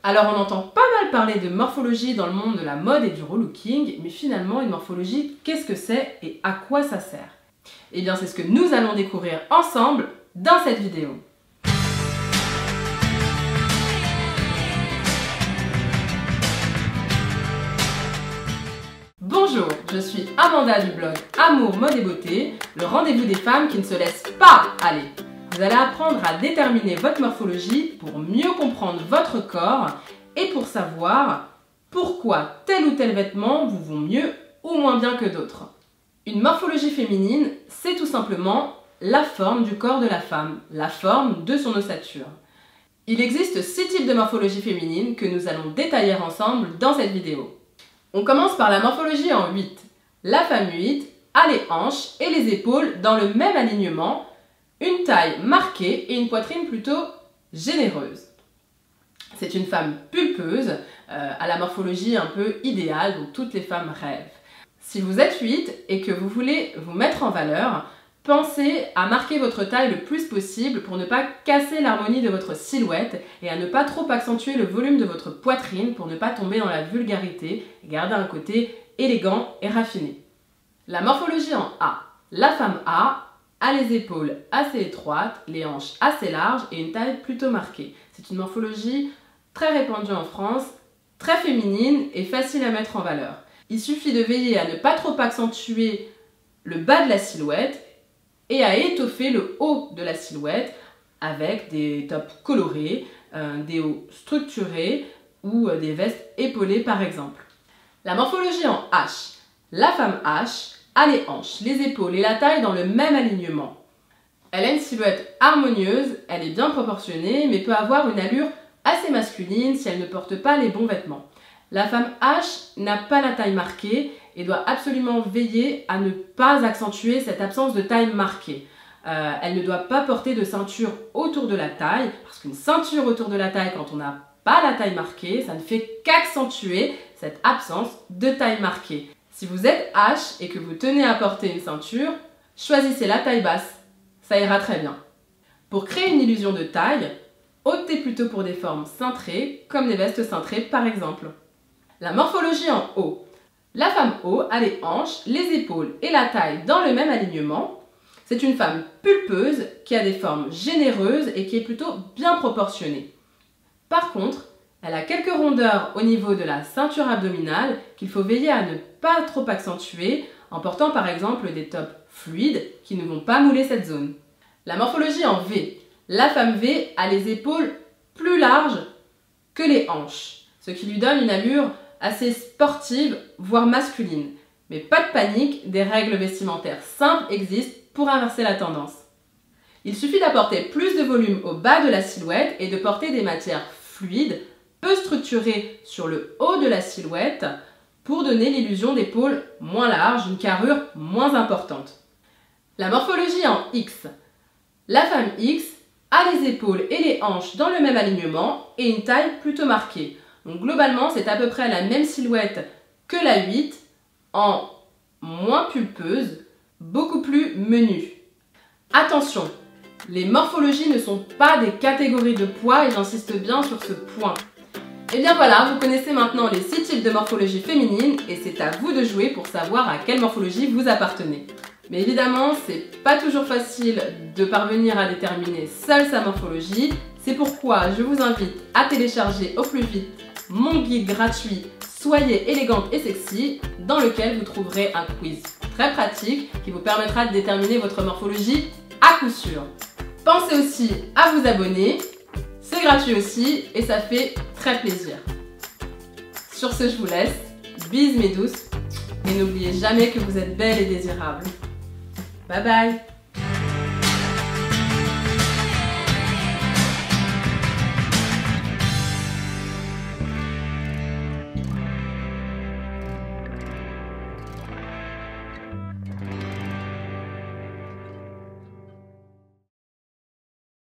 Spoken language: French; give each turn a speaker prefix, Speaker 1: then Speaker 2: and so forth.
Speaker 1: Alors on entend pas mal parler de morphologie dans le monde de la mode et du relooking, mais finalement une morphologie, qu'est-ce que c'est et à quoi ça sert? Eh bien c'est ce que nous allons découvrir ensemble dans cette vidéo. Bonjour, je suis Amanda du blog Amour, Mode et Beauté, le rendez-vous des femmes qui ne se laissent pas aller. Vous allez apprendre à déterminer votre morphologie pour mieux comprendre votre corps et pour savoir pourquoi tel ou tel vêtement vous vont mieux ou moins bien que d'autres. Une morphologie féminine, c'est tout simplement la forme du corps de la femme, la forme de son ossature. Il existe 6 types de morphologie féminine que nous allons détailler ensemble dans cette vidéo. On commence par la morphologie en 8. La femme 8 a les hanches et les épaules dans le même alignement, une taille marquée et une poitrine plutôt généreuse. C'est une femme pulpeuse, à la morphologie un peu idéale dont toutes les femmes rêvent. Si vous êtes 8 et que vous voulez vous mettre en valeur, pensez à marquer votre taille le plus possible pour ne pas casser l'harmonie de votre silhouette et à ne pas trop accentuer le volume de votre poitrine pour ne pas tomber dans la vulgarité et garder un côté élégant et raffiné. La morphologie en A. La femme A a les épaules assez étroites, les hanches assez larges et une taille plutôt marquée. C'est une morphologie très répandue en France, très féminine et facile à mettre en valeur. Il suffit de veiller à ne pas trop accentuer le bas de la silhouette et à étoffer le haut de la silhouette avec des tops colorés, des hauts structurés ou des vestes épaulées par exemple. La morphologie en H. La femme H a les hanches, les épaules et la taille dans le même alignement. Elle a une silhouette harmonieuse, elle est bien proportionnée mais peut avoir une allure assez masculine si elle ne porte pas les bons vêtements. La femme H n'a pas la taille marquée et doit absolument veiller à ne pas accentuer cette absence de taille marquée. Elle ne doit pas porter de ceinture autour de la taille, parce qu'une ceinture autour de la taille quand on n'a pas la taille marquée, ça ne fait qu'accentuer cette absence de taille marquée. Si vous êtes H et que vous tenez à porter une ceinture, choisissez la taille basse, ça ira très bien. Pour créer une illusion de taille, optez plutôt pour des formes cintrées, comme des vestes cintrées par exemple. La morphologie en O. La femme O a les hanches, les épaules et la taille dans le même alignement. C'est une femme pulpeuse qui a des formes généreuses et qui est plutôt bien proportionnée. Par contre, elle a quelques rondeurs au niveau de la ceinture abdominale qu'il faut veiller à ne pas trop accentuer en portant par exemple des tops fluides qui ne vont pas mouler cette zone. La morphologie en V. La femme V a les épaules plus larges que les hanches, ce qui lui donne une allure assez sportive, voire masculine. Mais pas de panique, des règles vestimentaires simples existent pour inverser la tendance. Il suffit d'apporter plus de volume au bas de la silhouette et de porter des matières fluides, peu structurées sur le haut de la silhouette pour donner l'illusion d'épaules moins larges, une carrure moins importante. La morphologie en X. La femme X a les épaules et les hanches dans le même alignement et une taille plutôt marquée. Donc globalement, c'est à peu près la même silhouette que la 8, en moins pulpeuse, beaucoup plus menue. Attention, les morphologies ne sont pas des catégories de poids et j'insiste bien sur ce point. Et bien voilà, vous connaissez maintenant les 6 types de morphologie féminine et c'est à vous de jouer pour savoir à quelle morphologie vous appartenez. Mais évidemment, c'est pas toujours facile de parvenir à déterminer seule sa morphologie. C'est pourquoi je vous invite à télécharger au plus vite mon guide gratuit Soyez élégante et sexy, dans lequel vous trouverez un quiz très pratique qui vous permettra de déterminer votre morphologie à coup sûr. Pensez aussi à vous abonner, c'est gratuit aussi et ça fait très plaisir. Sur ce, je vous laisse, bises mes douces, et n'oubliez jamais que vous êtes belle et désirable. Bye bye!